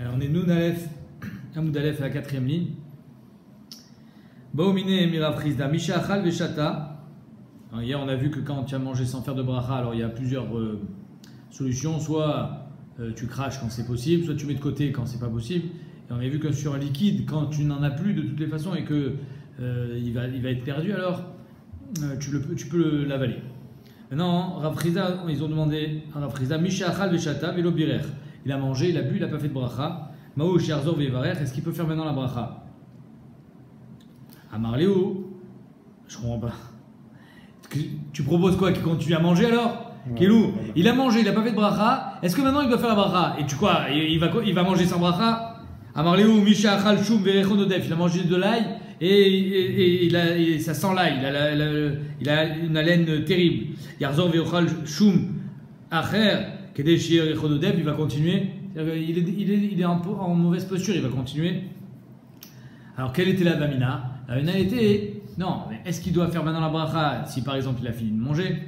Alors on est Noun Aleph, Hamoud Aleph à la 4e ligne. Baomine Mirav Chizda, Misha Achal Veshata. Hier on a vu que quand tu as mangé sans faire de bracha, alors il y a plusieurs solutions. Soit tu craches quand c'est possible, soit tu mets de côté quand c'est pas possible. Et on a vu que sur un liquide, quand tu n'en as plus de toutes les façons et que il va être perdu, alors tu peux l'avaler. Maintenant, Rav Chizda, ils ont demandé à Rav Chizda, Misha Achal Veshata Velo Birer. Il a mangé, il a bu, il n'a pas fait de bracha. Maou Sherzor Vevarer, est-ce qu'il peut faire maintenant la bracha? Amar Léo, je comprends pas. Tu proposes quoi? Qu'il continue à manger alors? Kelou, il a mangé, il n'a pas fait de bracha. Est-ce que maintenant il doit faire la bracha? Et tu quoi? Il va manger sans bracha? Amar Léo, Misha Achal Shum Verechon Odef. Il a mangé de l'ail et ça sent l'ail. Il a une haleine terrible. Yarzor Veochal Shum Acher. Il va continuer. Il est en mauvaise posture, il va continuer. Alors, quelle était la vamina? La vamina était non, mais est-ce qu'il doit faire maintenant la bracha si par exemple il a fini de manger?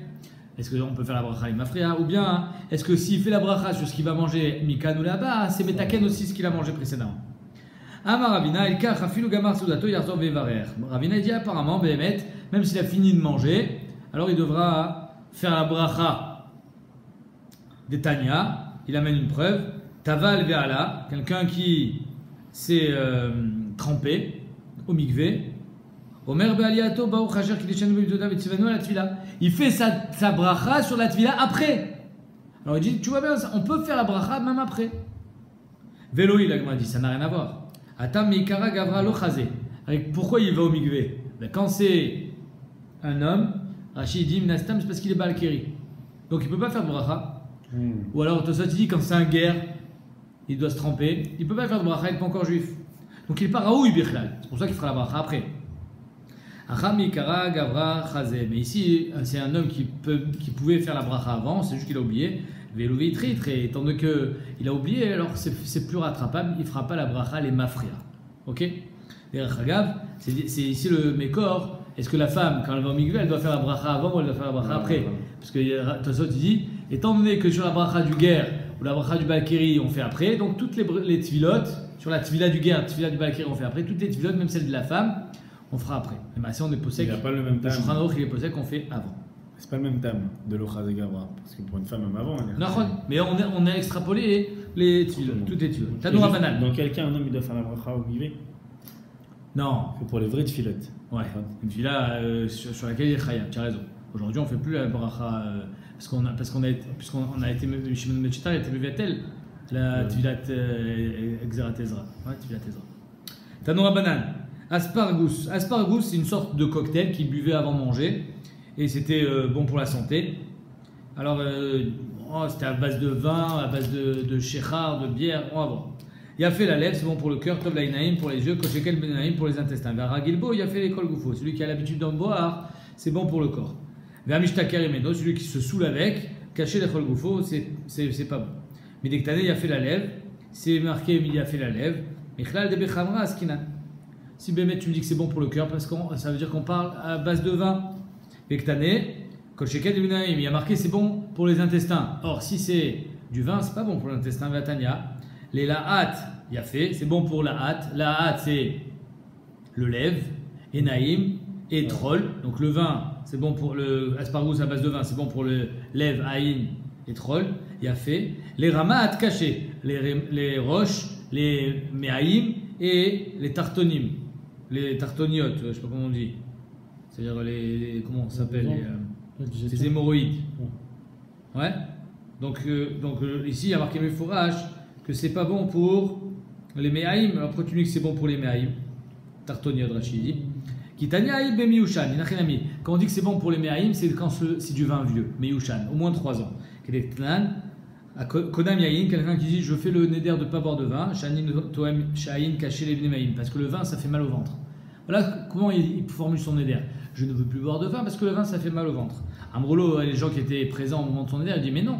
Est-ce qu'on peut faire la bracha imafria? Ou bien est-ce que s'il fait la bracha sur ce qu'il va manger mikan ou là-bas, c'est metaken aussi ce qu'il a mangé précédemment? Amar Ravina, il kach afilu gamar sudato yarzor vevarer. Ravina dit apparemment, Béhémet, même s'il a fini de manger, alors il devra faire la bracha. Tanya, il amène une preuve. Taval ve'ala, quelqu'un qui s'est trempé au mikvé. Omer be'aliato ba'u chajer kideshanu be'midodav etzivanu ala tvila. Il fait sa bracha sur la tvila après. Alors il dit, tu vois bien, on peut faire la bracha même après. Vélo, il a dit, ça n'a rien à voir. Atam meikara gavra lo chazé. Pourquoi il va au mikvé? Quand c'est un homme, Rachid dit, minastam, c'est parce qu'il est balkéri. Donc il ne peut pas faire de bracha. Ou alors Tosot dit quand c'est un guerre, il doit se tremper, il ne peut pas faire de bracha, il n'est pas encore juif. Donc il part à où Ibirlal. C'est pour ça qu'il fera la bracha après. Mais ici, c'est un homme qui pouvait faire la bracha avant, c'est juste qu'il a oublié. Et étant donné qu'il a oublié, alors c'est plus rattrapable, il ne fera pas la bracha les mafria. Ok? C'est ici le mécor. Est-ce que la femme, quand elle va au mikvé, elle doit faire la bracha avant ou elle doit faire la bracha après? Parce que Tosot dit, étant donné que sur la bracha du guerre ou la bracha du balkéri on fait après, donc toutes les tvilotes, sur la tvila du guerre, la tvila du balkéri on fait après, toutes les tvilotes, même celles de la femme, on fera après. Mais si on est possèque, il n'y a pas le même thème. Il est possèque qu'on fait avant. C'est pas le même thème de l'Ochaz et Gavra, parce que pour une femme, même avant, mais on a extrapolé les tvilotes, toutes les tvilotes. Tanoura banane. Dans quel cas un homme il doit faire la bracha au mikvé? Non. C'est pour les vraies tfilotes. Ouais, une tvila sur laquelle il est chayam, tu as raison. Aujourd'hui, on ne fait plus la bracha puisqu'on a été Shimon Mechita, il a été Bevetel, la Tvilat Exerat Ezra. Ouais, Tvilat Ezra. Tanoura banane. Aspargus. Aspargus, c'est une sorte de cocktail qu'il buvait avant de manger et c'était bon pour la santé. Alors, c'était à base de vin, à base de shechar, de bière, on va voir. Il a fait la lèvre, c'est bon pour le cœur, Tov Lainaïm pour les yeux, Koshekel Benaïm pour les intestins. Vera Gilbo, il a fait l'école Goufo. Celui qui a l'habitude d'en boire, c'est bon pour le corps. Vermishtaker Emeno, celui qui se saoule avec, cacher l'école Goufo, c'est pas bon. Mais dès que il a fait la lèvre, c'est marqué, il a fait la lèvre. Michlal de Bechamra Askina. Si Bémet, tu me dis que c'est bon pour le cœur, parce que ça veut dire qu'on parle à base de vin. Bektané, Koshekel Benaïm, il a marqué c'est bon pour les intestins. Or, si c'est du vin, c'est pas bon pour l'intestin. Vatania. Les lahat, il a fait, c'est bon pour la hâte. La hâte, c'est le lèvre, et naïm, et troll. Donc le vin, c'est bon pour le aspargus à base de vin, c'est bon pour le lèvre, aïn et troll. Il a fait. Les ramat cachés, les roches, les méaïm et les tartonim, les tartoniotes, je sais pas comment on dit. C'est-à-dire comment ça s'appelle les hémorroïdes. Ouais. Donc ici, il y a marqué Mefourach que c'est pas bon pour les méhaïm. Alors pourquoi tu dis que c'est bon pour les méhaïm? Tartonia de Rachidi. Kitania be miushan. Quand on dit que c'est bon pour les méhaïm, c'est quand c'est du vin vieux, miushan, au moins 3 ans. Kodam yaïn, quelqu'un qui dit je fais le neder de ne pas boire de vin, shanin toem shaïn cacher les méhaïm, parce que le vin ça fait mal au ventre. Voilà comment il formule son neder. Je ne veux plus boire de vin parce que le vin ça fait mal au ventre. Amrolo, les gens qui étaient présents au moment de son neder, ils disent mais non.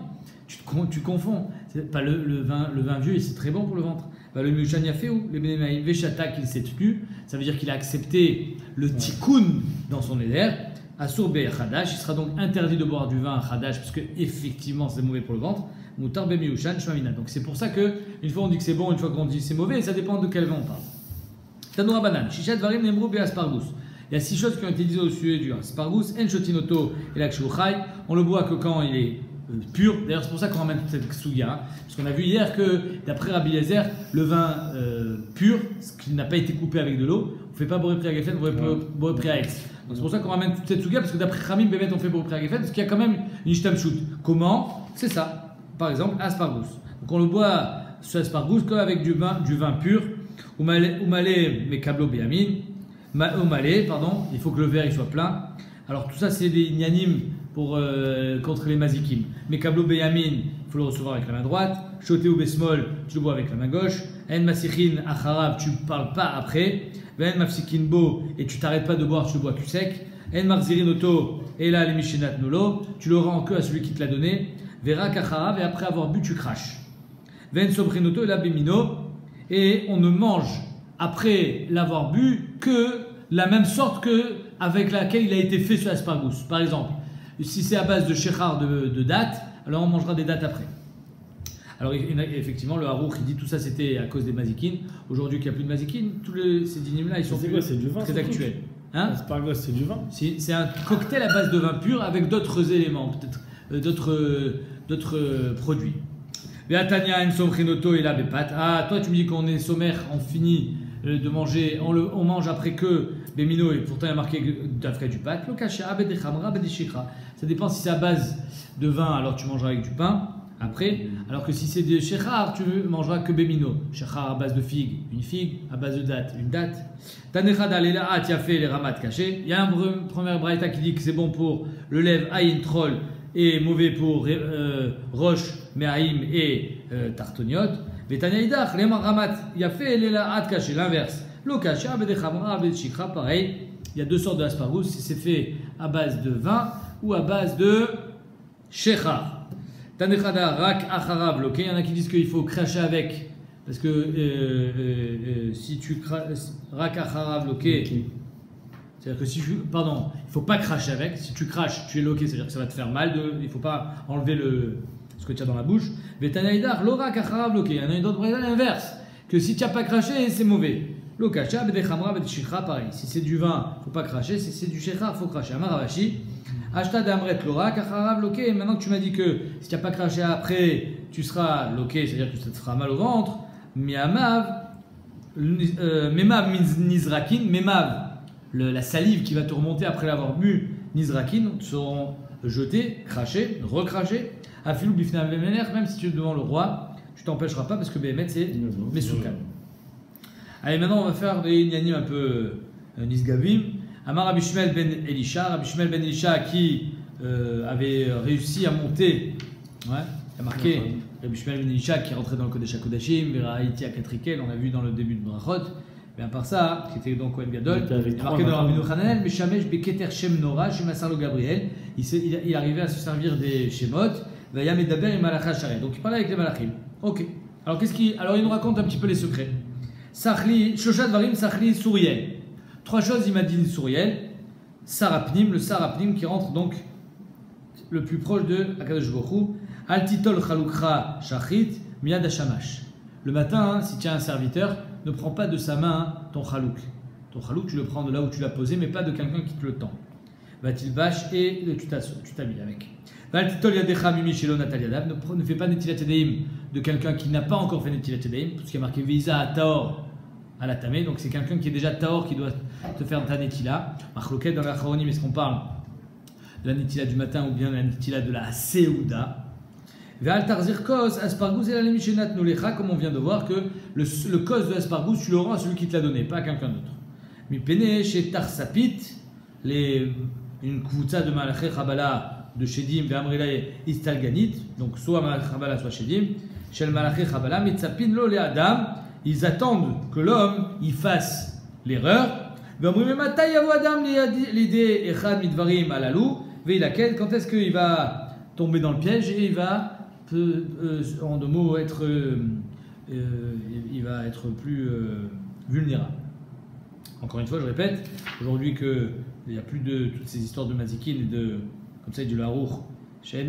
Tu confonds. Pas le vin vieux, c'est très bon pour le ventre. Le Mushan a fait où? Le Benémaïm Veshata qu'il s'est tenu, ça veut dire qu'il a accepté le tikkun dans son éder. Assour Be Khadash, il sera donc interdit de boire du vin à Khadash, parce que effectivement c'est mauvais pour le ventre. mutar bemiushan shmamina. Donc c'est pour ça que une fois on dit que c'est bon, une fois qu'on dit que c'est mauvais, et ça dépend de quel vin on parle. Tanoura banan, shishat varim nemru be aspargus. Il y a 6 choses qui ont été dites au sujet du aspargus. En shotinoto et l'akshuchai. On le boit que quand il est pur. D'ailleurs, c'est pour ça qu'on ramène toute cette ksuga. Hein, parce qu'on a vu hier que, d'après Rabbi Eliezer, le vin pur, ce qui n'a pas été coupé avec de l'eau, on ne fait pas boré pri agafen, boré pri aex. Donc c'est pour ça qu'on ramène toute cette ksuga, parce que d'après Ramim Bémet, on fait boré pri agafen, parce qu'il y a quand même une shtamshut. Comment? C'est ça. Par exemple, aspargus. Donc on le boit ce aspargus qu'avec du vin pur. Ou malé mekablo beyamin. Pardon, il faut que le verre il soit plein. Alors tout ça c'est des ignanim pour contre les mazikim. Mais kablo beyamin, il faut le recevoir avec la main droite. Shoté ou besmol, tu le bois avec la main gauche. En masichin acharab, tu ne parles pas après. En mafsikin bo, et tu t'arrêtes pas de boire, tu le bois cul sec. En marzirin oto, et là les mishinat nolo, tu le rends que à celui qui te l'a donné. Vera kacharab, et après avoir bu, tu craches. Ven sobrinoto, et là bemino, et on ne mange après l'avoir bu que la même sorte que avec laquelle il a été fait ce aspargus. Par exemple, si c'est à base de shechar de dattes, alors on mangera des dattes après. Alors effectivement, le harouk il dit tout ça c'était à cause des mazikines. Aujourd'hui qu'il n'y a plus de mazikines, tous ces dynimes là ils sont c'est du vin, très actuels. Hein? Aspargus c'est du vin. C'est un cocktail à base de vin pur avec d'autres éléments, peut-être d'autres produits. Veatania en somrinoto et la bepat. Ah, toi tu me dis qu'on est sommaire, on finit de manger, on mange après que Bémino et pourtant il y a marqué d'afka du pat. Ça dépend si c'est à base de vin, alors tu mangeras avec du pain après. Alors que si c'est des shechar, tu mangeras que Bémino. Shechar à base de figue, une figue, à base de date, une date. Tanechada lela tu as fait les ramat cachés. Il y a une première braïta qui dit que c'est bon pour le lève aïn troll et mauvais pour roche, mehaïm et tartoniot. Vetanaïdach, les ramat, il y a fait les laat caché, l'inverse. Le caché, abedechamra, abedchikra, pareil. Il y a 2 sortes de aspargus, si c'est fait à base de vin ou à base de shechar. Tanechada, rak, acharab, ok. Il y en a qui disent qu'il faut cracher avec, parce que si tu craches, rak, acharab, ok. C'est-à-dire que si il ne faut pas cracher avec. Si tu craches, tu es loqué, c'est-à-dire que ça va te faire mal. Il ne faut pas enlever ce que tu as dans la bouche. Vetanaïdar, l'ora kacharab loqué. Il y en a une autre braïta l'inverse. Que si tu n'as pas craché, c'est mauvais. Lokacha, bedechamra, bedeshikra, pareil. Si c'est du vin, il ne faut pas cracher. Si c'est du shechar, il faut cracher. Amaravashi, ashta d'amret l'ora kacharab loqué. Maintenant que tu m'as dit que si tu n'as pas craché après, tu seras loqué, c'est-à-dire que ça te fera mal au ventre. Miamav, memav nizrakin, memav. La salive qui va te remonter après l'avoir bu, nizrakin, seront jetés, crachés, recrachés. Afilou bifna vemener, même si tu es devant le roi, tu t'empêcheras pas parce que Béhémet c'est Mesoukan. Allez, maintenant on va faire des ignanim un peu nisgavim. Amar Rabbi Shmuel ben Elisha, Rabbi Shmuel ben Elisha qui avait réussi à monter, ouais, il a marqué Rabbi Shmuel ben Elisha qui est rentré dans le Kodesh HaKodashim, Haïti à Katrikel, on a vu dans le début de Brachot. Mais à part ça, qui était donc Kohen Gadol, il a marqué dans Rabbi Hananel, Meshamesh Beketer Shem Nora, Shemasarlo Gabriel, il arrivait à se servir des Shemot, Vayam Edaber et Malacha Sharet. Donc il parlait avec les Malachim. Ok. Alors alors il nous raconte un petit peu les secrets. Sachli, Shoshat Varim, Sachli, Souriel. 3 choses, il m'a dit Souriel. Sarapnim, le Sarapnim qui rentre donc le plus proche de Akadosh Baruch Hu. Altitol Chalukra Shachit, Miyad Hashamash. Le matin, si tu as un serviteur, ne prends pas de sa main ton chalouk. Ton chalouk, tu le prends de là où tu l'as posé, mais pas de quelqu'un qui te le tend. Va-t-il vache et tu t'habilles avec. Ne fais pas Netilat Yadayim de quelqu'un qui n'a pas encore fait Netilat Yadayim, parce qu'il y a marqué Visa à Taor à la Tamé, donc c'est quelqu'un qui est déjà Taor qui doit te faire ta Netila. Marloquet dans la Charonim, est-ce qu'on parle de la Netila du matin ou bien de la Netila de la Seouda? Aspargus et la Lemishenat Nolecha, comme on vient de voir que le cause de l'aspargus, tu le rends à celui qui te l'a donné, pas à quelqu'un d'autre. Mipene chez Tarsapit, une kvoutsa de Malaché Chabala de Shedim, Ve'amrila Istalganit, donc soit Malaché Chabala, soit Shedim, chez le Malaché Chabala, Mitzapin lo le Adam, ils attendent que l'homme il fasse l'erreur. Ve'amrila Mata yavo Adam l'idée Echad Midvarim alalou, Ve'ilakel, quand est-ce qu'il va tomber dans le piège et il va. En 2 mots, il va être plus vulnérable. Encore une fois, je répète, aujourd'hui qu'il n'y a plus de toutes ces histoires de mazikines et comme ça, du larour Et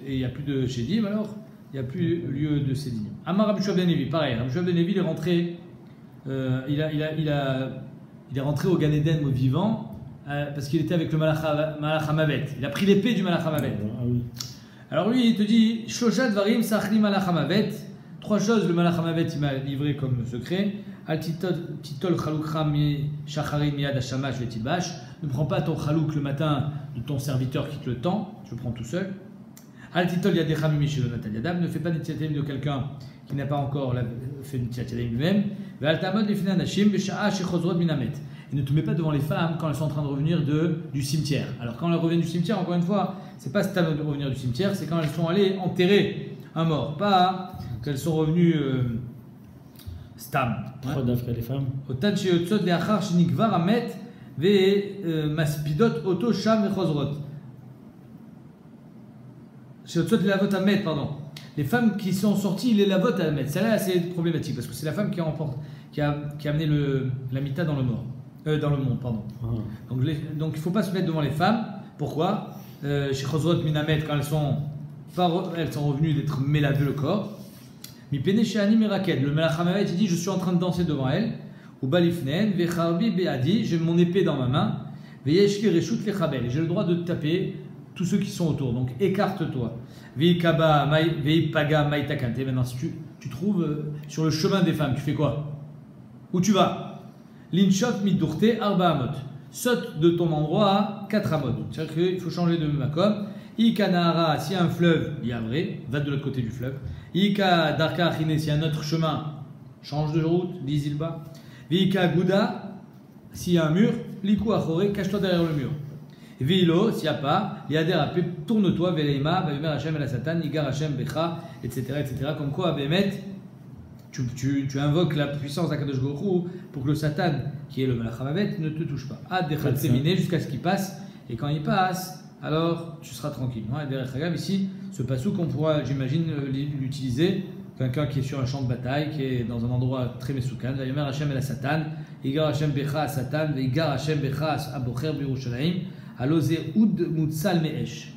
il n'y a plus de Shedim, alors il n'y a plus lieu de Sédim. Amar Rabbi Shua ben Levi, pareil, Rabbi Shua ben Levi, il est rentré, il est rentré au Gan Eden vivant parce qu'il était avec le Malach HaMavet. Il a pris l'épée du Malach HaMavet. Ah oui. Alors lui, il te dit Shloshat Varim Sachli Malach HaMavet. 3 choses le Malach HaMavet il m'a livré comme secret. Al titol chalukcha mi shacharim miyad hashamash vetilbash. Ne prends pas ton chalouk le matin de ton serviteur qui te le tend, je le prends tout seul. Al titol yadecha mi mishilonat yadav. Ne fais pas des tziatim de quelqu'un qui n'a pas encore fait une tziatim lui-même. Ve al tamod lifnei anashim b'sha'a shechozrot minamet. Et ne te mets pas devant les femmes quand elles sont en train de revenir du cimetière. Alors quand elles reviennent du cimetière, encore une fois, c'est pas stam de revenir du cimetière, c'est quand elles sont allées enterrer un mort, pas qu'elles sont revenues stam. Pourquoi d'Afrique les femmes? Otan sheyotzot leachar shenikvar amet ve maspidot oto sham vechozrot. Sheyotzot lelavot amet, pardon. Les femmes qui sont sorties, les lavot amet. Celle-là, c'est problématique parce que c'est la femme qui a amené la mita dans le mort. Dans le monde, pardon. Donc il ne faut pas se mettre devant les femmes. Pourquoi? Chez Chosrot Minamet, quand elles sont revenues d'être mélavées le corps. Mi pene chez Ani Meraket. Le Melach HaMavet, il dit je suis en train de danser devant elle. Ou Balifnen, Vecharbi Beadi, j'ai mon épée dans ma main. Veyeshki Reshut Lechabel. J'ai le droit de taper tous ceux qui sont autour. Donc écarte-toi. Veikaba, Veipaga, Maitakante. Maintenant, si tu trouves sur le chemin des femmes, tu fais quoi? Où tu vas? L'inshot midurte arba amot. Saute de ton endroit à 4 amot. C'est-à-dire qu'il faut changer de makom. Ika nahara, s'il y a un fleuve, yavré, va de l'autre côté du fleuve. Ika darka achine, s'il y a un autre chemin, change de route, dizilba. Vika gouda, s'il y a un mur, liku achore, cache-toi derrière le mur. Vilo, s'il n'y a pas, yader apé, tourne-toi, veleima, vavimer Hashem el Satan, igar Hashem becha, etc., etc. Comme quoi, Bémet, tu invoques la puissance d'Akadosh Baruch Hu pour que le Satan, qui est le Malach HaMavet, ne te touche pas. Ad dechat séminé jusqu'à ce qu'il passe, et quand il passe, alors tu seras tranquille. Ici, ce passouk, on pourra, j'imagine, l'utiliser. Quelqu'un qui est sur un champ de bataille, qui est dans un endroit très mesoukan, Vayomer Hashem el Satan, igar Hashem becha Satan, igar Hashem becha abocher b'Yerushalayim, alose ud mutsal me'esh.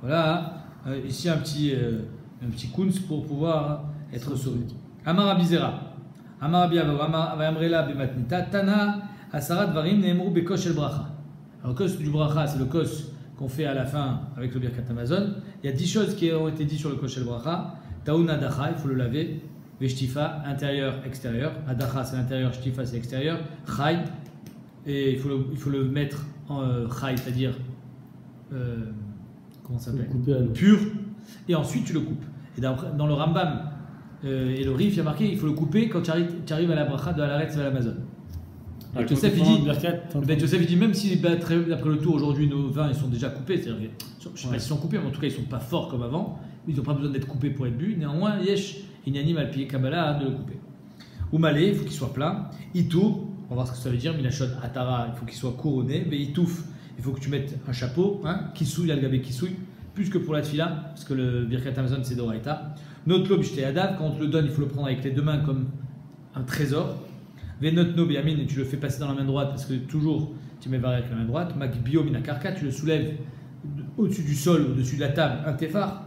Voilà, ici un petit kunz pour pouvoir être sauvé. Amar Abizera, Amar Abiyav, Amar Amrela Bematnita, Tana, Asarat Varim, Neemru Bekosh el Bracha. Alors, le kos du Bracha, c'est le kos qu'on fait à la fin avec le Birkat Hamazon. Il y a 10 choses qui ont été dites sur le Kosh el Bracha. Taoun Adacha, il faut le laver. Veshtifa, intérieur, extérieur. Adacha, c'est l'intérieur, Shtifa, c'est l'extérieur. Chai, et il faut le mettre en chai, c'est-à-dire, comment ça s'appelle? Pur. Et ensuite, tu le coupes. Et dans le Rambam, et le Rif, il y a marqué il faut le couper quand tu arrives à la bracha de Haaretz et à l'Amazon. Le Bet Yosef, il dit même si d'après le tour aujourd'hui nos vins ils sont déjà coupés, c'est-à-dire, je ne sais pas s'ils sont coupés, mais en tout cas ils ne sont pas forts comme avant, ils n'ont pas besoin d'être coupés pour être bu. Néanmoins, Yesh, Inyanim al pied Kabbalah de le couper. Oumalé, il faut qu'il soit plein. Itou, on va voir ce que ça veut dire. Milachon Atara, il faut qu'il soit couronné. Mais Itouf, il faut que tu mettes un chapeau, Kisouille, al-gabé Kisouille, plus que pour la tfila, parce que le Birkat Hamazon c'est d'Oraïta. Notre lobe, quand on te le donne, il faut le prendre avec les deux mains comme un trésor. Venotno biamin, et tu le fais passer dans la main droite, parce que toujours tu mets varé avec la main droite. Makbio minakarka, tu le soulèves au-dessus du sol, au-dessus de la table, un tefar.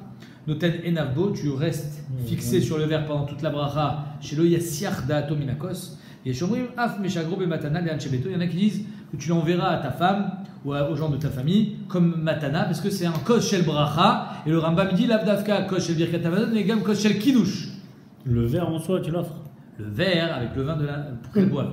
Noten enavbo, tu restes fixé sur le verre pendant toute la bracha. Chez le yassiach da'ato minakos. Et shomrim af meshagro bematana le'an shebeto. Il y en a qui disent que tu l'enverras à ta femme ou aux gens de ta famille comme matana, parce que c'est un kos shel bracha. Et le Rambam dit l'avdavka kos shel birkat hamazon et gam kos shel kiddush. Le verre en soi, tu l'offres? Le verre avec le vin pour qu'elle boive.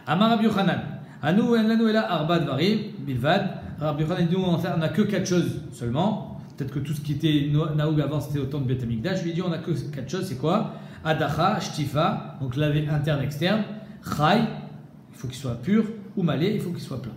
Amar Rabbi Yochanan. Anu en lanu ela arba dvarim bilvad. Rabbi Yochanan dit on n'a que 4 choses seulement. Peut-être que tout ce qui était naoug avant c'était au temps de Beth Amikdash. Je lui ai dit on n'a que 4 choses, c'est quoi? Adacha, Shtifa, donc laver interne, externe. Chai, il faut qu'il soit pur. Ou malé, il faut qu'il soit plein.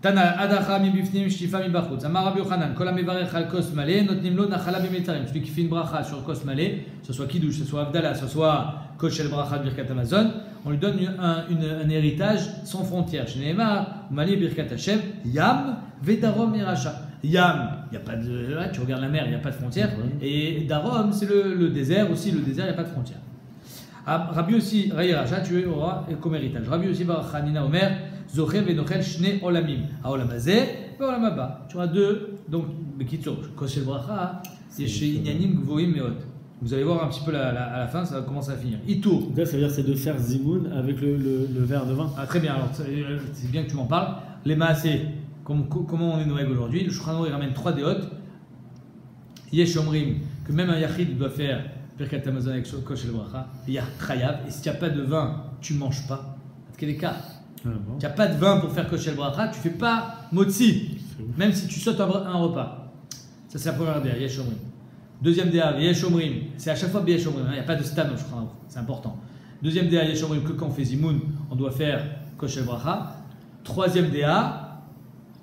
Tana, Adacha, mi bifnim, Shtifa, mi bachutz. Amar Rabbi Yochanan, kol hamevarech al kos malé, notnim lo nachala bimetarim. Celui qui fait une bracha sur kos malé, que ce soit kiddush, que ce soit avdala, que ce soit kosh el bracha de Birkat Hamazon, on lui donne un héritage sans frontières. Chez Nehemar, malé Birkat Hashem, yam, vedarom iracha. Yam, il n'y a pas de. Là, tu regardes la mer, il n'y a pas de frontière. Et Darom, c'est le désert aussi. Le désert, il n'y a pas de frontière. Rabbi aussi, Rayiracha, tu auras comme héritage. Rabbi aussi, Barachanina Omer, Zocher Venochel Shne Olamim. Aolamazé, Olam Haba. Tu auras deux. Donc, Bekitsour, Koshel Bracha, c'est chez Inyanim Gvoim Meot. Vous allez voir un petit peu à la fin, ça va commencer à finir. Itour. Ça veut dire c'est de faire Zimoun avec le verre de vin. Ah, très bien, alors c'est bien que tu m'en parles. Les Maasé, comment on est Noël aujourd'hui? Le Shulchan Aruch, il ramène 3 déotes. Yesh Omrim, que même un Yachid doit faire Birkat Hamazon avec Koshel Bracha. Il y a Chayav, et si tu n'as pas de vin, tu ne manges pas. Quel est le cas? Ah, bon. Tu n'as pas de vin pour faire Koshel Bracha, tu ne fais pas Motzi, même si tu sautes un repas. Ça, c'est la première déa, Yesh Omrim. Deuxième déa, Yesh Omrim, c'est à chaque fois Yesh Omrim, il n'y a pas de stam, je crois, c'est important. Deuxième déa, Yesh Omrim, que quand on fait Zimoun, on doit faire Koshel Bracha. Troisième déa,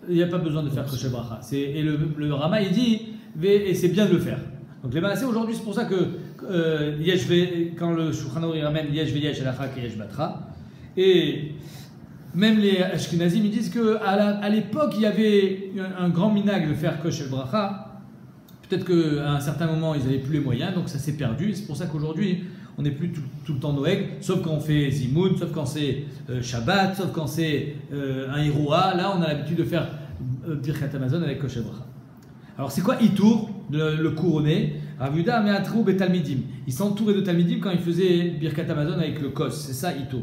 il n'y a pas besoin de faire Koshel Bracha. Et le Rama, il dit, et c'est bien de le faire. Donc les Maasé aujourd'hui, c'est pour ça que quand le Shulchan Aruch ramène Yesh Veyesh Alachak et Yesh Batra, et même les Ashkenazim, ils disent qu'à l'époque, il y avait un grand minag de faire Koshel Bracha. Peut-être qu'à un certain moment, ils n'avaient plus les moyens, donc ça s'est perdu. C'est pour ça qu'aujourd'hui, on n'est plus tout le temps Noël, sauf quand on fait Zimoun, sauf quand c'est Shabbat, sauf quand c'est un Hiroua. Là, on a l'habitude de faire Birkat Hamazon avec Koshel Bracha. Alors, c'est quoi Itour, le couronné? Rav Yehuda Me'atrou Betalmidim. Il s'entourait de Talmidim quand il faisait Birkat Hamazon avec le Kos. C'est ça Itour.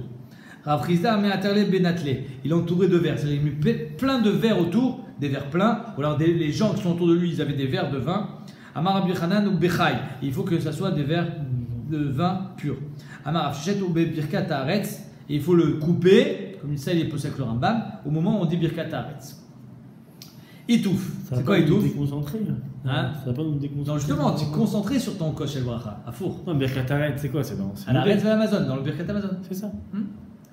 Rav Chizda Me'aterle Benatle. Il entourait de verres. C'est-à-dire qu'il met plein de verres autour, des verres pleins. Ou alors les gens qui sont autour de lui, ils avaient des verres de vin. Amar Rabbi Hanan ou Bechai. Il faut que ça soit des verres de vin pur. Amar Rav Shechet ou Birkat Haaretz. Et il faut le couper, comme ça il est posé avec le Rambam, au moment où on dit Birkat Haaretz. Itouf. C'est quoi Itouf? Déconcentrer. Hein? Ça va pas nous déconcentrer. Non, justement, tu es concentré sur ton Koshel Bracha. À four. Non, Birkat Haaretz, c'est quoi? C'est dans À la Retz Amazon, dans le Birkat Hamazon. C'est ça.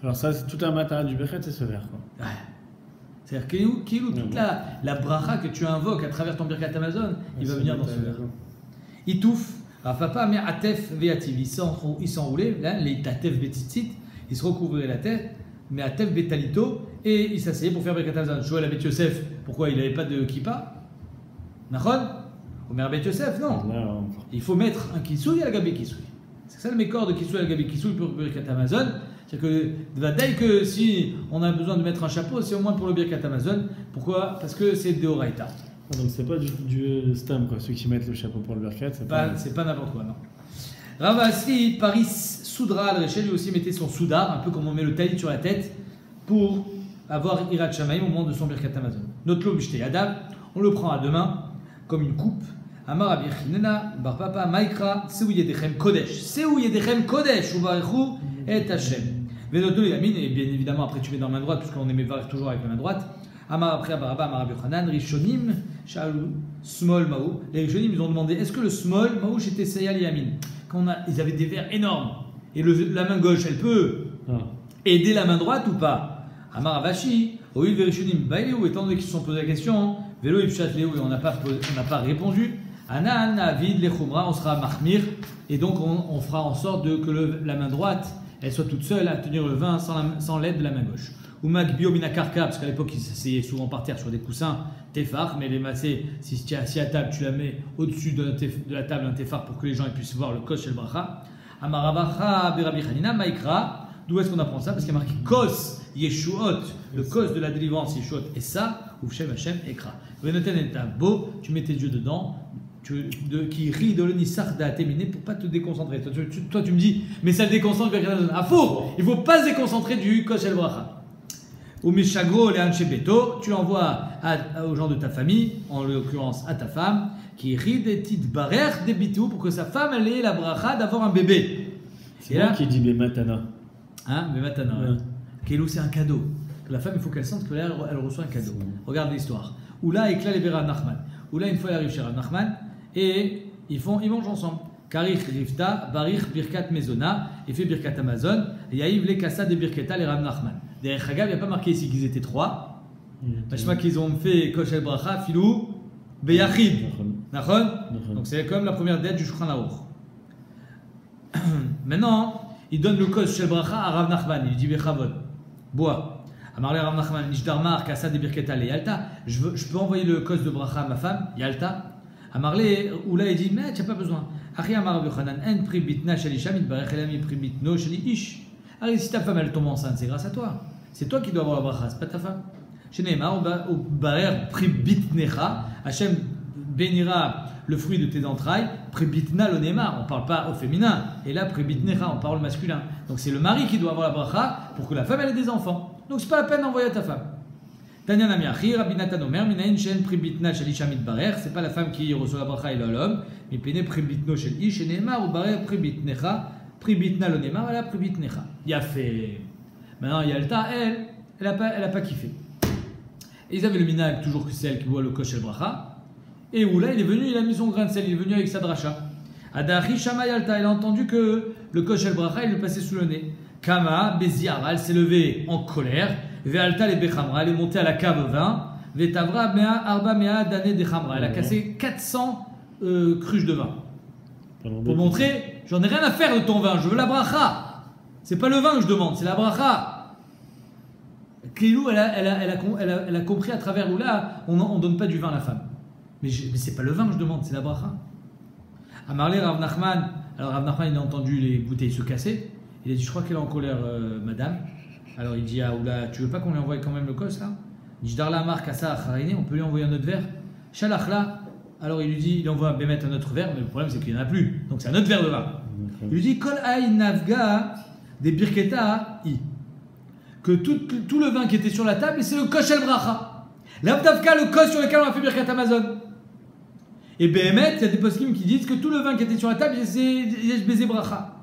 Alors ça, c'est tout un matin du Birkat, c'est ce verre. Quoi. Ouais. C'est-à-dire que toute la bracha que tu invoques à travers ton Birkat Hamazon, il va venir dans ce verre. Itouf. Rafapa mais Atef Veativ. Il s'enroulait, là, les Tatef Betitzit, il se recouvrait la tête, mais Atef Betalito, et il s'asseyait pour faire Birkat Hamazon. Joël Abet Yosef, pourquoi il n'avait pas de kippa? Nachon? Omer Abet Yosef, non. Il faut mettre un kisouille à la Gabé kisouille. C'est ça le mécor de kisouille à la Gabé kisouille pour Birkat Hamazon. C'est-à-dire que dès que si on a besoin de mettre un chapeau, c'est au moins pour le Birkat Hamazon. Pourquoi? Parce que c'est Deoraita. Ah, donc c'est pas du stam, quoi. Ceux qui mettent le chapeau pour le Birkat, c'est pas n'importe quoi, non. Rav Asri, Paris Soudra al-Réché, lui aussi mettait son soudar, un peu comme on met le talit sur la tête, pour avoir Irat Shamaim au moment de son Birkat Hamazon. Notre lot bishté Adam, on le prend à deux mains, comme une coupe. Amar Rabbi Chinena, Bar Papa, Maïkra, Seou Yedechem Kodesh. Seou Yedechem Kodesh, Ubarechu et Hashem. Vénoto et Yamin, et bien évidemment après tu mets dans la main droite, puisqu'on aimait voir toujours avec la main droite. Amar après Abaraba, Amar Rabbi Chanan, Rishonim, Shalu, Small Maou. Les Rishonim, ils ont demandé est-ce que le Small Maou était Seyal Yamin? Quand ils avaient des verres énormes, et la main gauche, elle peut aider la main droite ou pas? Amar Avashi, Oil Verishonim, Baïléou, étant donné qu'ils se sont posé la question, Vélo Ipchat Léou, et on n'a pas répondu. Anan, Avid, Lechumra, on sera Mahmir, et donc on fera en sorte que la main droite elle soit toute seule à tenir le vin sans l'aide de la main gauche. Ou Magbio Minakarka, parce qu'à l'époque ils s'asseyaient souvent par terre sur des coussins, tefar, mais les massés, si tu es assis à table, tu la mets au-dessus de la table un tefar pour que les gens puissent voir le kos shel bracha. Amaravacha Berabi Chanina, Maikra, d'où est-ce qu'on apprend ça? Parce qu'il y a marqué kos Yeshuot, le kos de la délivrance Yeshuot, et ça, ou Shem Hashem Ekra. Venoten et beau, tu mets tes yeux dedans. Qui rit de l'onisarda terminé pour pas te déconcentrer. Toi, tu me dis, mais ça le déconcentre. Ah, faux! Il faut pas se déconcentrer du koshel bracha. Ou mishagro le anchebeto, tu l'envoies aux gens de ta famille, en l'occurrence à ta femme, qui rit des petites barrières des bitou pour que sa femme elle ait la bracha d'avoir un bébé. C'est là qui dit bematana. Hein, bematana. Ouais. Kelou, c'est un cadeau. La femme, il faut qu'elle sente que là, elle reçoit un cadeau. Regarde l'histoire. Ou là, éclat les Rav Nachman. Ou là, une fois, elle arrive chez Rav Nachman. Et ils mangent ensemble. Karich Rifta, Barich Birkat Mezona, et fait Birkat Hamazon, et Yaïv les Kassa de Birketa les Rav Nachman. Derrière Chagav, il n'y a pas marqué ici qu'ils étaient trois. Je crois qu'ils ont fait Koshel Bracha, Filou, Beyachid. Nachon. Donc c'est comme la première dette du Shulchan Aruch. Maintenant, il donne le Koshel Bracha à Rav Nachman. Il dit Bechavod, bois. Amarle Rav Nachman, Nishdarmar, Kassa de Birketa les Yalta. Je peux envoyer le Kos de Bracha à ma femme, Yalta. Amarle, ou là il dit, mais tu n'as pas besoin. Achi Amar Rabbi Chanan, en pribitna shalisha mitbarech elami pribitno shali ish. Alors si ta femme elle tombe enceinte, c'est grâce à toi. C'est toi qui dois avoir la bracha, c'est pas ta femme. Chez Neymar, au barer pribitnecha, Hachem bénira le fruit de tes entrailles, pribitna le Neymar, on ne parle pas au féminin, et là pribitnecha, on parle au masculin. Donc c'est le mari qui doit avoir la bracha pour que la femme ait des enfants. Donc c'est pas la peine d'envoyer à ta femme. Tanya Namiachi, Rabbi Natan Omer, Minayin Shen pribitna shel isha mitbarer, c'est pas la femme qui reçoit la bracha et l'homme, mais pene pribitno shel ish, et Neymar, au barer pribitnecha, pribitna le Neymar, elle a pribitnecha. Il a fait. Maintenant, Yalta, elle a pas kiffé. Et ils avaient le minag, toujours que c'est elle qui boit le kosh el bracha. Et où là, il est venu, il a mis son grain de sel, il est venu avec sa dracha. Adachi Shama Yalta, il a entendu que le kosh el bracha, il le passait sous le nez. Kama, Beziara, elle s'est levée en colère. Ve'alta le bechamra, elle est montée à la cave 20. Ve'tavra mea arba mea d'années de chamra, elle a cassé 400 cruches de vin. Pour montrer, j'en ai rien à faire de ton vin, je veux la bracha. C'est pas le vin que je demande, c'est la bracha. Klilou, elle a compris à travers où là, on ne donne pas du vin à la femme. Mais c'est pas le vin que je demande, c'est la bracha. Amarlé Rav Nachman, alors Rav Nachman il a entendu les bouteilles se casser. Il a dit, je crois qu'elle est en colère, madame. Alors il dit, ah oula, tu veux pas qu'on lui envoie quand même le cos là? Il dit, Darla Mark Assa Acharine, on peut lui envoyer un autre verre. Shalachla, alors il lui dit, il envoie Bémet un autre verre, mais le problème c'est qu'il n'y en a plus. Donc c'est un autre verre de vin. Il lui dit, Kol Aïn Navga des Birketa I. Que tout le vin qui était sur la table, c'est le Kosh El Bracha. L'Avdavka, le Kosh sur lequel on a fait Birkat Amazon. Et Bémet, il y a des poskim qui disent que tout le vin qui était sur la table, c'est Yesh Beze Bracha.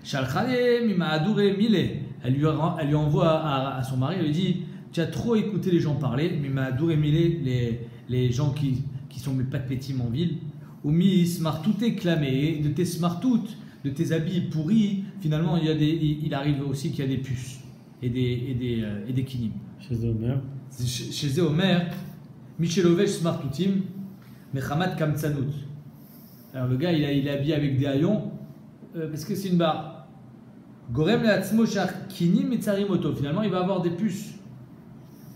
Shalchale Mima'adoure Mile. Elle lui envoie à son mari, elle lui dit, tu as trop écouté les gens parler, Mima'adoure Mile, les gens qui sont mes pâtes pétimes en ville, ou mi smartout clamé, de tes smartout, de tes habits pourris, finalement il arrive aussi qu'il y a des puces et des kinim. Chez Omer. Chez Omer, Michelovesh smartoutim, Mechamat kamtsanout. Alors le gars il est habillé avec des haillons, parce que c'est une barre. Gorem le'atzmo shar kinim etzarimoto. Finalement il va avoir des puces.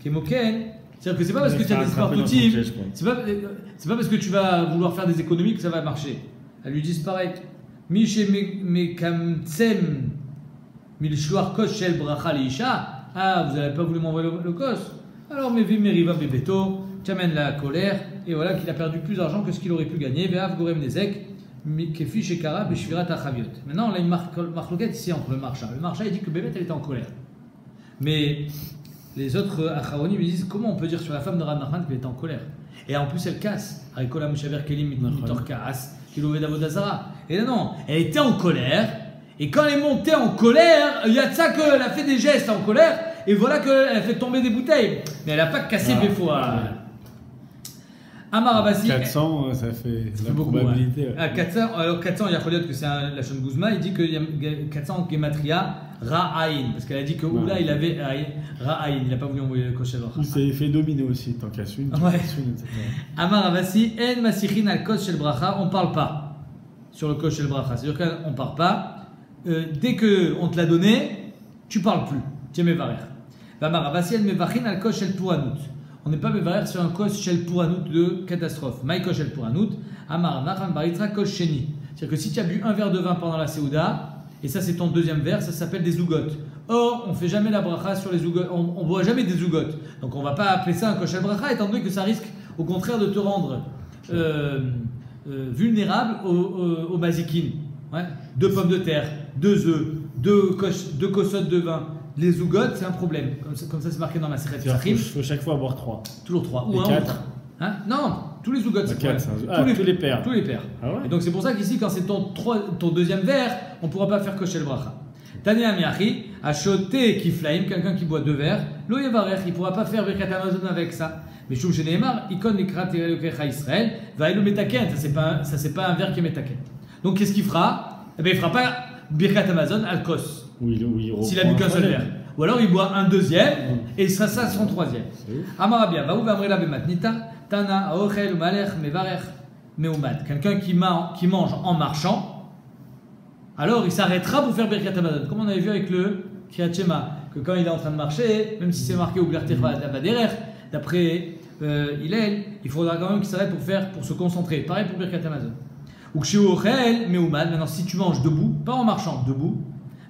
Kemoken. C'est-à-dire que c'est pas parce que tu as des smartoutim, c'est pas parce que tu vas vouloir faire des économies que ça va marcher. Elle lui dit pareil. Miche mekamtsem milshloar kos shel bracha leisha. Ah, vous n'avez pas voulu m'envoyer le kos. Alors mevi meriva bebeto, tu amènes la colère, et voilà qu'il a perdu plus d'argent que ce qu'il aurait pu gagner. Ve'av gorem nezek, kefi shekara beshvirat achaviot. Maintenant, on a une marloquette ici entre le marcha. Le marcha, il dit que Bébé, elle était en colère. Mais les autres acharonim, ils disent comment on peut dire sur la femme de Rav Nachman qu'elle était en colère. Et en plus, elle casse. Arikola mushaver kelim mitor kaas, kilouvé d'avodazara. Et là, non, elle était en colère, et quand elle est montée en colère, il y a de ça qu'elle a fait des gestes en colère, et voilà qu'elle a fait tomber des bouteilles. Mais elle n'a pas cassé des fois. Amar Abassi. 400, ça fait la probabilité. À 400, alors 400, il y a Kholiot que c'est la Shon Guzma, il dit qu'il y a 400 Gematria Ra'ain, parce qu'elle a dit que Oula il avait Ra'ain, il n'a pas voulu envoyer le Kosh El Bracha. Il s'est fait dominer aussi, tant qu'à Swin. Ouais. Amar Abassi, En Masichin al Kosh El Bracha, on ne parle pas sur le Kosh El Bracha, c'est-à-dire qu'on ne parle pas. Dès qu'on te l'a donné, tu ne parles plus. Tu es Mevarer. Amar Abassi, En Mevachin al Kosh El Puranut. On n'est pas Mevarer sur un Kosh Shel Puranut de catastrophe. Maï Kosh El Puranut, Amar Nachman Baritra Kosh Sheni. C'est-à-dire que si tu as bu un verre de vin pendant la Séouda, et ça c'est ton deuxième verre, ça s'appelle des zougotes. Or, on ne fait jamais la bracha sur les zougotes, on ne boit jamais des zougotes. Donc on ne va pas appeler ça un Kosh El Bracha, étant donné que ça risque au contraire de te rendre vulnérable au basikin. Ouais. 2 pommes de terre, 2 œufs, 2 kossotes de vin. Les zougotes, c'est un problème. Comme ça c'est marqué dans ma série. Il faut chaque fois boire 3. Toujours 3. Ou et 1 4. ou 3. Hein? Non, tous les zougotes, c'est 4. Tous les paires. Tous les paires. Ah ouais? Et donc c'est pour ça qu'ici, quand c'est ton deuxième verre, on ne pourra pas faire Kosh El Bracha. Tania Miachi, a choté Kiflaim, quelqu'un qui boit 2 verres, lo yevarech, il ne pourra pas faire Birkat Amazon avec ça. Mais Shum Sheneemar, Ikon Nikrat Elokecha Israël, va elo metaken, ça c'est pas un verre qui est metaken. Donc qu'est-ce qu'il fera? Eh bien il ne fera pas Birkat Amazon al Kos. S'il a bu qu'un seul verre. Ou alors il boit un deuxième et ça son troisième. Amarabia, va où va Amrela Bematnita, Tana, Aochel, Malech, Mevarech, Meumad. Quelqu'un qui mange en marchant, alors il s'arrêtera pour faire Birkat Amazon. Comme on avait vu avec le Kriyat Shema, que quand il est en train de marcher, même si c'est marqué Oublir Terva Baderer, d'après Hillel, il faudra quand même qu'il s'arrête pour se concentrer. Pareil pour Birkat Amazon. Ou Kshu Ochel, Meumad. Maintenant, si tu manges debout, pas en marchant, debout,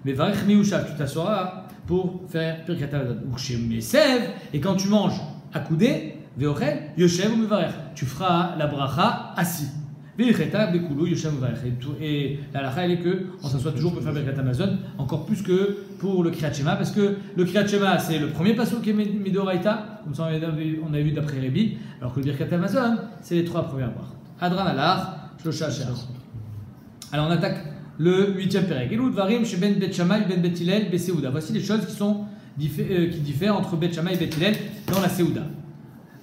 Mais varech miushav, tu t'assoiras pour faire Birkat Hamazon. Ou chez Mesev, et quand tu manges accoudé, veochel, yoshev ou mevarech, tu feras la bracha assis. Veicheta, bekoulou, yoshev ou mevarech. Et la halakha, elle est qu'on s'assoit toujours pour faire Birkat Hamazon, encore plus que pour le Kriyat Shema, parce que le Kriyat Shema, c'est le premier passage qui est Midoraita, comme ça on avait vu d'après Rébi, alors que le Birkat Hamazon, c'est les 3 premières brachot. Adran alach, shlosha she'ach. Alors on attaque le 8e pérek. Elou dvarim chez Ben Bet Shammai, Ben Bet Hillel, Beseuda. Voici les choses qui diffèrent entre Bet Shammai et Bet Hillel dans la Seuda.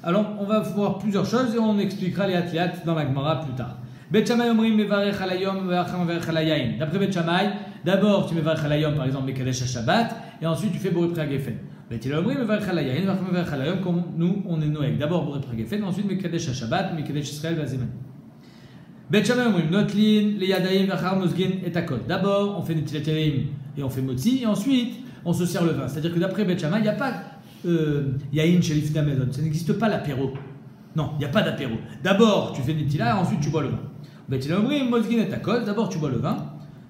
Alors on va voir plusieurs choses et on expliquera les atliat dans la Gemara plus tard. Bet Shammai omrim mevarech alayom ve'acham mevarech alayim. D'après Bet Shammai, d'abord tu mevarech alayom par exemple Mekadesh Shabbat et ensuite tu fais Borei Priagefen. Bet Hillel omrim mevarech alayim ve'acham mevarech alayom comme nous on est Noël. D'abord Borei Priagefen, ensuite Mekadesh Shabbat, Mekadesh Israël ve'azeman. Bet Shammai omrim notlin le yadayim ve'achar mozgin et akol. D'abord on fait netilat yadayim et on fait motzi et ensuite on se sert le vin. C'est-à-dire que d'après Bet Shammai, il n'y a pas yain chez l'ifna mezon. Ça n'existe pas l'apéro. Non, il n'y a pas d'apéro. D'abord tu fais netilat et ensuite tu bois le vin. Bet Hillel omrim mozgin et akol. D'abord tu bois le vin,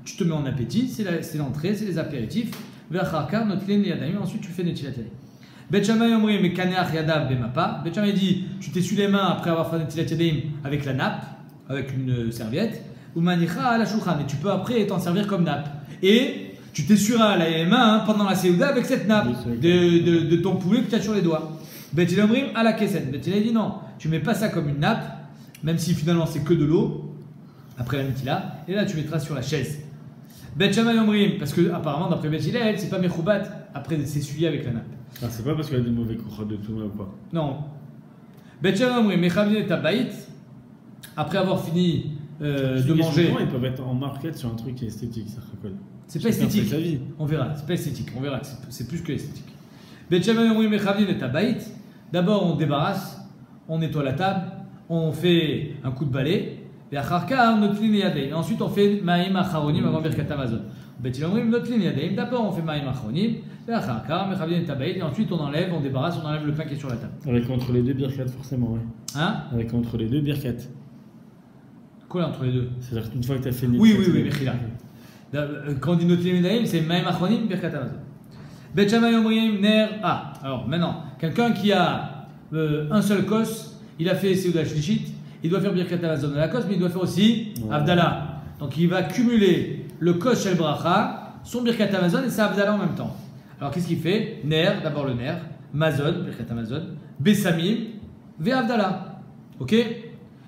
tu te mets en appétit, c'est l'entrée, c'est les apéritifs. Ve'achar kar notlin le yadayim, ensuite tu fais netilat yadayim. Bet Shammai omrim mekaneach yadav bemapa. Bet Shammai dit tu t'essuies les mains après avoir fait netilat yadayim avec la nappe, avec une serviette, ou manicha à la shulchan, et tu peux après t'en servir comme nappe. Et tu t'essuieras les mains pendant la Seuda avec cette nappe de ton poulet que tu as sur les doigts. Bet Hillel omrim à la kesen. Bet Hillel dit non, tu mets pas ça comme une nappe, même si finalement c'est que de l'eau, après la netila, et là tu mettras sur la chaise. Bet Shammai omrim, parce que apparemment d'après Bet Hillel, c'est pas mechoubat après de s'essuyer avec la nappe. Ah, c'est pas parce qu'il y a des mauvais kochot de tout ou pas. Non. Bet Shammai omrim, mechavin et tabaït. Après avoir fini de manger. Ils peuvent être en marquette sur un truc qui est esthétique, ça recolle. C'est pas esthétique. On verra, c'est pas esthétique, on verra, c'est plus que esthétique. Bet Shammai omrim mechavin et tabaït. D'abord on débarrasse, on nettoie la table, on fait un coup de balai, et acharkar notlin yadayim. Ensuite on fait ma'im acharonim avant Birkat Hamazon. Bet Hillel omrim notlin yadayim. D'abord on fait ma'im acharonim, et acharkar mechavin et tabaït. Et ensuite on enlève, on débarrasse, on enlève le pain qui est sur la table. Avec entre les deux birkat forcément, ouais. Hein? Avec entre les deux birkat. Quoi entre les deux? C'est-à-dire qu'une fois que tu as fait Oui, Mechila. Quand on dit notlin yadayim, c'est ma'im acharonim, Birkat Hamazon. Bet Shammai omrim ner. Ah, alors maintenant, quelqu'un qui a un seul kos, il a fait Seuda Shlishit, il doit faire Birkat Hamazon à la kos, mais il doit faire aussi Havdalah. Donc il va cumuler le kos shel bracha, son Birkat Hamazon et sa Havdalah en même temps. Alors qu'est-ce qu'il fait? Ner, d'abord le ner, Mazon, Birkat Hamazon, Bessamim, ve Havdalah. Ok?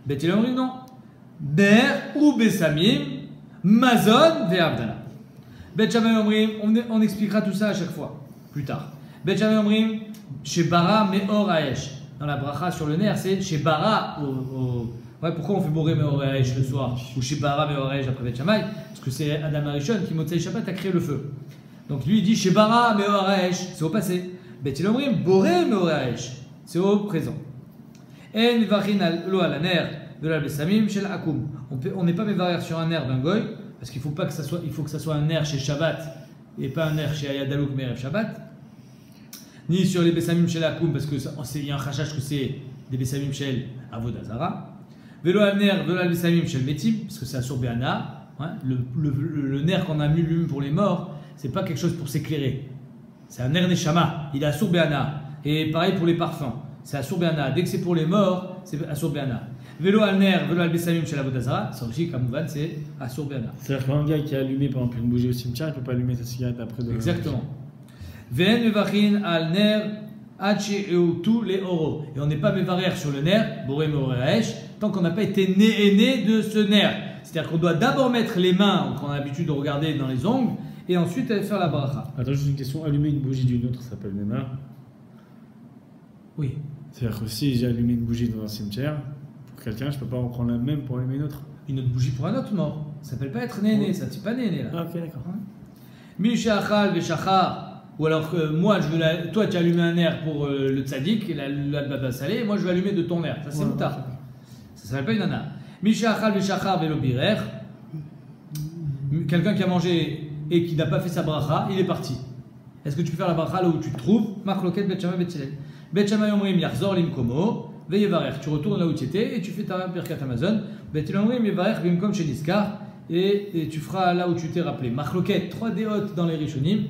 Bet Hillel omrim non. Ner ou Bessamim, Mazon, ve Havdalah. Bet Shammai omrim, on expliquera tout ça à chaque fois, plus tard. Bet Shammai omrim, chez Bara Meor Haesh. Dans la bracha sur le nerf, c'est chez Bara. Ouais, pourquoi on fait Boré Meor Haesh le soir? Ou chez Bara Meor Haesh après Bet Shammai? Parce que c'est Adam Arishon qui, Motzei Shabbat, a créé le feu. Donc lui, il dit chez Bara Meor Haesh, c'est au passé. Bet Hillel omrim, Boré Meor Haesh, c'est au présent. En vachin lo al ner de la Bessamim shel Akum. On n'est pas mévarer sur un nerf d'un goy. Parce qu'il faut pas que ça soit, il faut que ça soit un nerf chez Shabbat et pas un nerf chez Ayadalouk Merev Shabbat. Ni sur les Bessamim chez Akoum parce que il y a un chachach que c'est des Bessamim chez Avodazara. Velo al nerf, velo al Bessamim chez Metim parce que c'est Asur Be'ana. Le nerf qu'on a mis lui pour les morts, c'est pas quelque chose pour s'éclairer. C'est un nerf Neshama, il est Asur Be'ana. Et pareil pour les parfums, c'est Asur Be'ana. Dès que c'est pour les morts, c'est Asur Be'ana. Vélo al ner, vélo al bessamim chez la Vodazara, ça aussi, comme Mouvan, c'est Asur Be'ana. C'est-à-dire qu'un gars qui a allumé par exemple une bougie au cimetière, il ne peut pas allumer sa cigarette après de. Exactement. Ven mevachin al ner, hachi eutu le oro. Et on n'est pas mévarer sur le nerf, boré meoreaesh, tant qu'on n'a pas été né de ce nerf. C'est-à-dire qu'on doit d'abord mettre les mains, qu'on a l'habitude de regarder dans les ongles, et ensuite faire la bracha. Attends, juste une question, allumer une bougie d'une autre, ça s'appelle Nema? Oui. C'est-à-dire que si j'ai allumé une bougie dans un cimetière, quelqu'un, je peux pas en prendre la même pour allumer une autre. Une autre bougie pour un autre mort. Ça s'appelle pas être néné, ça c'est pas néné là. Ah, ok, d'accord. Mishachal veshachar. Ou alors moi, toi tu as allumé un air pour le tzaddik, la baba salé, moi je vais allumer de ton air. Ça c'est moutar. Ça s'appelle pas une nana. Mishachal veshachar velo birer. Quelqu'un qui a mangé et qui n'a pas fait sa bracha, il est parti. Est-ce que tu peux faire la bracha là où tu te trouves? Marloket Bet Shammai Bet Hillel. Bet Shammai omrim yachzor limkomo. Tu retournes là où tu étais et tu fais ta Birkat Hamazon. Bet Hillel omrim yevarech bimkom sheniskar. et tu feras là où tu t'es rappelé. Machloket, 3 déotes dans les Rishonim.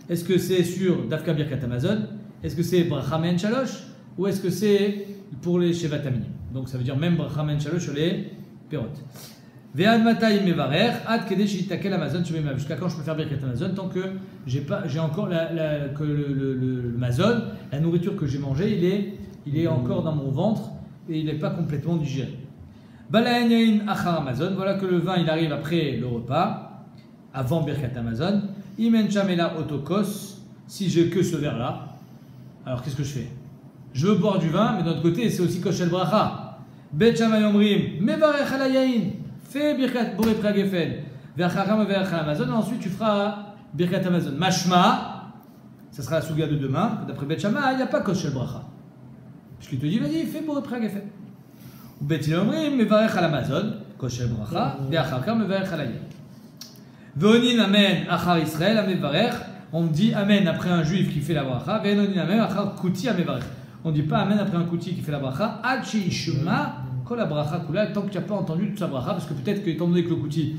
Est-ce que c'est sur Dafka Birkat Hamazon? Est-ce que c'est Bracha Men Shalosh? Ou est-ce que c'est pour les Shevat Aminim? Donc ça veut dire même Bracha Men Shalosh sur les Perot. Ve'ad matay mevarer, ad kedesh yitakel Amazon shememav. Jusqu'à quand je peux faire Birkat Hamazon tant que j'ai encore que le mazon, la nourriture que j'ai mangée, il est encore dans mon ventre et il n'est pas complètement digéré. Balaen yain achar Amazon, voilà que le vin il arrive après le repas, avant Birkat Hamazon. Imen chamela otokos, si j'ai que ce verre là, alors qu'est-ce que je fais? Je veux boire du vin, mais d'un autre côté c'est aussi koshel bracha. Bet shamay omrim mevarech ala yain. Fais Birkat Boré Pragefen, Verchacham Verchal Amazon, et ensuite tu feras Birkat Amazon. Mashma, ça sera la souga de demain, d'après Bet Shammai, il n'y a pas Koshel Bracha. Puisqu'il te dit, vas-y, fais Boré Pragefen. Ou Bet Yomrim, Mevarechal Amazon, Koshel Bracha, Verchacham Verchal Ayah. Veonin Amen, Achar Israël, Amevarech, on dit Amen après un juif qui fait la bracha, Veonin Amen, Achar Kouti, Amevarech. On ne dit pas Amen après un Kouti qui fait la bracha, Ad Sheishma. La bracha kula, tant que tu n'as pas entendu toute sa bracha, parce que peut-être que, étant donné que le Kouti,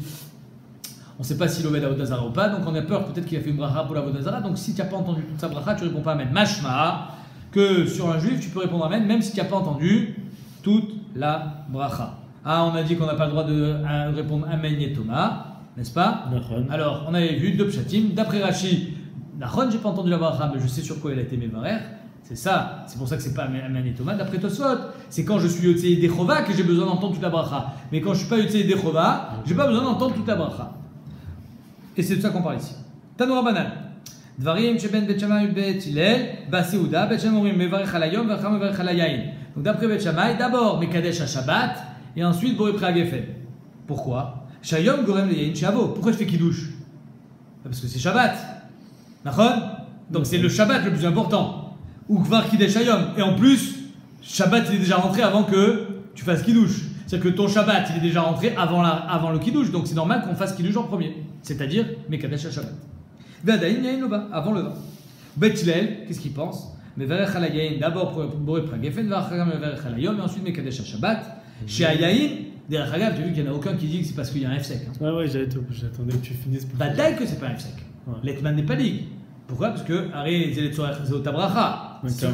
on ne sait pas s'il obède à Vodazara ou pas, donc on a peur peut-être qu'il a fait une bracha pour la Vodazara, donc si tu n'as pas entendu toute sa bracha, tu ne réponds pas Amen. Mashma, que sur un juif, tu peux répondre Amen, même si tu n'as pas entendu toute la bracha. Ah, on a dit qu'on n'a pas le droit de répondre Amen et Thomas, n'est-ce pas? Alors, on avait vu deux pshatim, d'après Rashi, Nachon, j'ai pas entendu la bracha, mais je sais sur quoi elle a été mévarer. C'est ça, c'est pour ça que c'est pas Amen et Thomas. D'après Tosfot, c'est quand je suis Yotzei Dechova que j'ai besoin d'entendre toute la bracha. Mais quand je suis pas Yotzei Dechova, j'ai pas besoin d'entendre toute la bracha. Et c'est de ça qu'on parle ici. Tanoura Banan. Dvarim sheben Bet Shammai Bet Hillel Baseuda Bet Shammai omrim mevarech al hayom v'achar mevarech al hayayin. Donc d'après Bet Shammai, d'abord Mekadesh à Shabbat et ensuite Boré Pragefen. Pourquoi? Shayom gorem le yayin shavo. Pourquoi je fais kiddush? Parce que c'est Shabbat. Nachon? Donc c'est le Shabbat le plus important. Ou Kvar Kiddush Hayom. Et en plus, Shabbat il est déjà rentré avant que tu fasses Kiddush. C'est-à-dire que ton Shabbat il est déjà rentré avant le Kiddush. Donc c'est normal qu'on fasse Kiddush en premier. C'est-à-dire Mekadesh Shabbat. Ve'adayin yayin loba, avant le vin. Bet Hillel, qu'est-ce qu'il pense? Mevarech al hayayin, d'abord pour Boré Pragefen, v'achar mevarech al hayom, et ensuite Mekadesh Shabbat. Chez Hayayin, derrière Hagav, tu as vu qu'il n'y en a aucun qui dit que c'est parce qu'il y a un F-sec. Ouais, j'attendais que tu finisses. Badaï que c'est pas un F-sec. L'Etman n'est pas ligue. Pourquoi? Parce que Harry c'est au Tabracha. C'est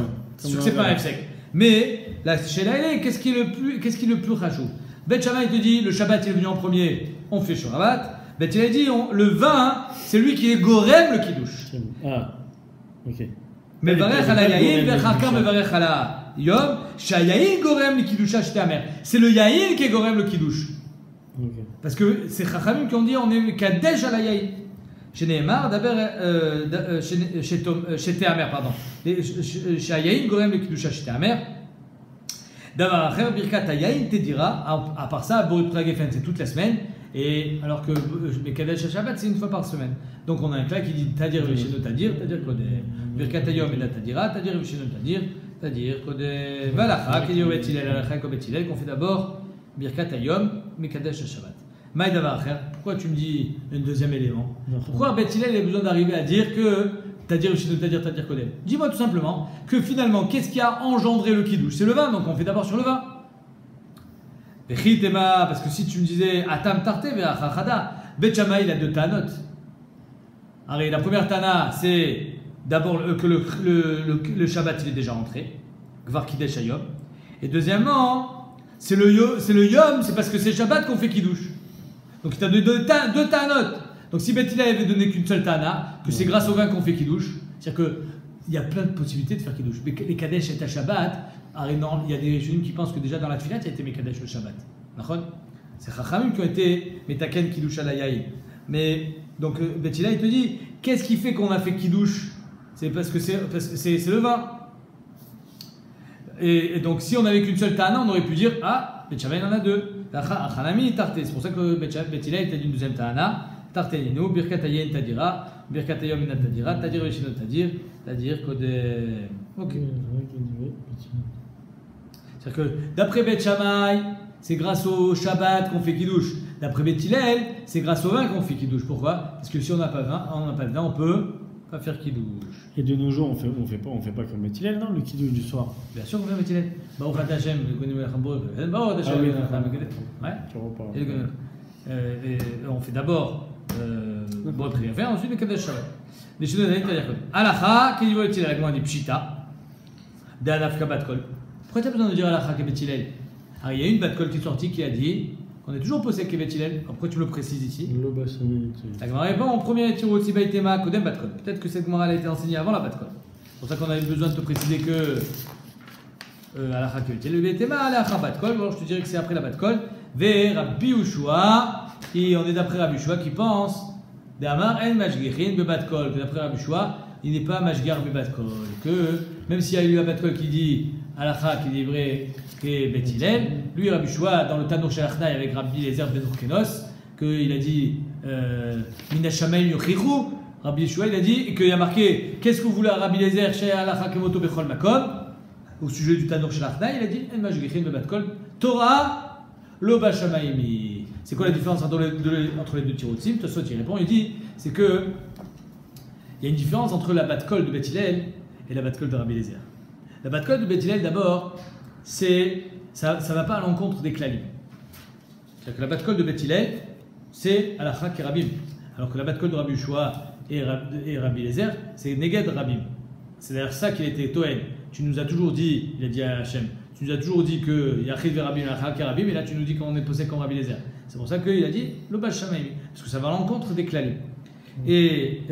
sûr que c'est pas un F-sec. Mais là, chez Laïlé, qu'est-ce qui est le plus rachou? Bet Shammai te dit le Shabbat il est venu en premier, on fait Shabbat. Bet Hillel dit le vin, c'est lui qui est gorem le kiddush. Ah, ok. Mais varech ala yayin, vechakar me varech ala yom, shayayin gorem le kiddush shte amer. C'est le yayin qui est gorem le kiddush. Parce que c'est Chachamim qui ont dit on est kadesh ala yayin. Chez Nehemar, chez Théamer, pardon. Chez Ayayin, Gorem le Kiddush chez Théamer. D'avoir à Birkat Ayayin Tedira, à part ça, Boré Pragefen, c'est toute la semaine. Et alors que Mekadesh Shabbat, c'est une fois par semaine. Donc on a un cas qui dit Tadir Vishenu Tadir, Tadir Kodem. Birkat Ayom et la Tadira, Tadir Vishenu Tadir, Tadir Kodem. Valacha, qui dit au Bet Hillel, Alacha, au Bet Hillel, qu'on fait d'abord Birkat Ayom, Mekadesh Shabbat. Pourquoi tu me dis un deuxième élément? Pourquoi Bet Hillel a besoin d'arriver à dire que Tadir Kodem? Dis-moi tout simplement que finalement, qu'est-ce qui a engendré le kiddush? C'est le vin, donc on fait d'abord sur le vin. Parce que si tu me disais Atam Tarte Ve'achachada, Bet Shammai il a deux tanot. Allez, la première tana, c'est d'abord que le Shabbat il est déjà rentré, Kvar Kiddush Hayom. Et deuxièmement, c'est le Yom, c'est parce que c'est Shabbat qu'on fait kiddush. Donc il t'a donné deux tanot. Donc si Bet Hillel avait donné qu'une seule tana, que c'est grâce au vin qu'on fait kiddush, c'est-à-dire qu'il y a plein de possibilités de faire kiddush. Mais les kadesh et à Shabbat, il y a des jeunes qui pensent que déjà dans la tfilat, il y a été mes kadesh le Shabbat. C'est Chachamim qui ont été metaken kiddush à la yaï. Mais donc Bet Hillel il te dit, qu'est-ce qui fait qu'on a fait kiddush? C'est parce que c'est le vin. Et donc si on n'avait qu'une seule tana, on aurait pu dire Bet Shammai en a deux. C'est pour ça que Bet Hillel t'a dit une deuxième ta'ana. Tarteninu, Birkat Ayayin Tadira, Birkat Ayom Ina Tadira, Tadir Vishinu Tadir, Tadir Kodem. Ok. C'est-à-dire que d'après Bet Shammai, c'est grâce au Shabbat qu'on fait kiddush. D'après Bet Hillel, c'est grâce au vin qu'on fait kiddush. Pourquoi? Parce que si on n'a pas de vin, on peut pas faire kiddush. Et de nos jours, on fait pas comme Bet Hillel, non, le kiddush du soir. Bien sûr qu'on fait Bet Hillel. Baruch Hashem, le Gonim el Chambour, Baruch Hashem, ouais. on fait d'abord Bot Riafé, ensuite le Kadesh Shabbat. Les choses d'année, c'est-à-dire que Alacha, qu'il y a-t-il avec moi dit Pshita, d'Anaf Kabatkol. Pourquoi tu as besoin de dire Alacha Kebetilel? Alors il y a une Batkol qui est sortie qui a dit qu'on est toujours posé Kebetilel. Pourquoi tu me le précises ici? La Gemara répond en premier tir aussi Baitema Kodem Batkol. Peut-être que cette Gemara a été enseignée avant la Batkol. C'est pour ça qu'on avait besoin de te préciser que Alacha Kebetilel, le Baitema, Alacha Batkol. Alors je te dirais que c'est après la Batkol. Ve Rabbi Ushua, et on est d'après Rabbi Ushua qui pense d'Amar en Mashgichin Bebatkol, que d'après Rabbi Ushua, il n'est pas Mashgar Bebatkol, que même s'il y a eu la Batkol qui dit Alacha qui est vrai que Betilel, lui Rabbi Ushua dans le Tanur Shalachnai avec Rabbi Lezer Ben Urkenos, qu'il a dit Mina Shamayim Yochichu, Rabbi Ushua il a dit qu'il y a marqué qu'est-ce que vous voulez Rabbi Lezer chez Alacha Kemoto Bechol Makom, au sujet du Tanur Shalachnai, il a dit en Mashgichin Bebatkol, Torah. Loba Shamaimi. C'est quoi la différence entre les deux tirotsim? Tosfot il répond, il dit c'est que il y a une différence entre la Batkol de Beth Hillel et la Batkol de Rabbi Eliezer. La Batkol de Beth Hillel d'abord, ça va pas à l'encontre des klalim. C'est-à-dire que la Batkol de Beth Hillel, c'est Alacha Kerabim, alors que la Batkol de Rabbi Ushua et Rabbi Eliezer, c'est Neged Rabim. C'est d'ailleurs ça qu'il était Toen. Tu nous as toujours dit, il a dit à Hachem, tu nous as toujours dit que Yachid Verabim, Alacha Kerabim, et là tu nous dis qu'on est posé comme Rabbi Eliezer. C'est pour ça qu'il a dit Loba Shamaimi, parce que ça va à l'encontre des klalim. Et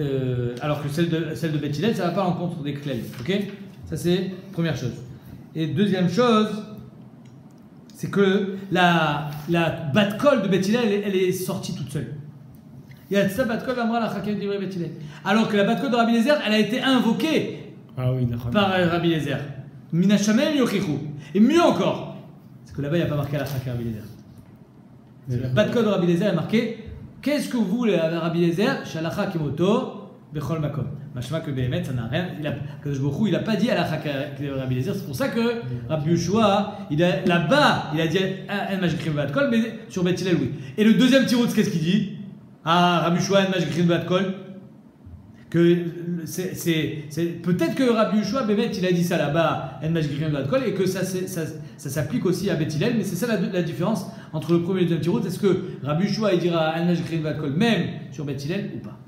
alors que celle de Beth Hillel, ça ne va pas à l'encontre des klalim. Ok? Ça c'est première chose. Et deuxième chose, c'est que la Batkol de Beth Hillel, elle est sortie toute seule. Il y a ça Batkol Amra la Chakel d'Ivre Beth Hillel. Alors que la Batkol de Rabbi Eliezer, elle a été invoquée par Rabbi Eliezer. Mina Shamayim Yochichu. Et mieux encore, parce que là-bas il n'y a pas marqué la Chakel Rabbi Eliezer. La Batkol de Rabbi Eliezer est marqué qu'est-ce que vous voulez Rabbi Eliezer Shalacha Kemoto Bechol Makom. Machma que Behemet, ça n'a rien. Il n'a pas dit Alacha Rabbi Eliezer. C'est pour ça que Rabbi Ushua, là-bas, il a dit En Majikrim Batkol, mais sur Beth Hillel, oui. Et le deuxième tirout, qu'est-ce qu'il dit? Rabbi Ushua En Majikrim Batkol. Que c'est peut-être que Rabbi Ushua, Behemet, il a dit ça là-bas En Majikrim Batkol, et que ça s'applique aussi à Beth Hillel, mais c'est ça la différence entre le premier et le deuxième tirout. Est-ce que Rabbi Ushua il dira En Majikrim Batkol même sur Beth Hillel ou pas?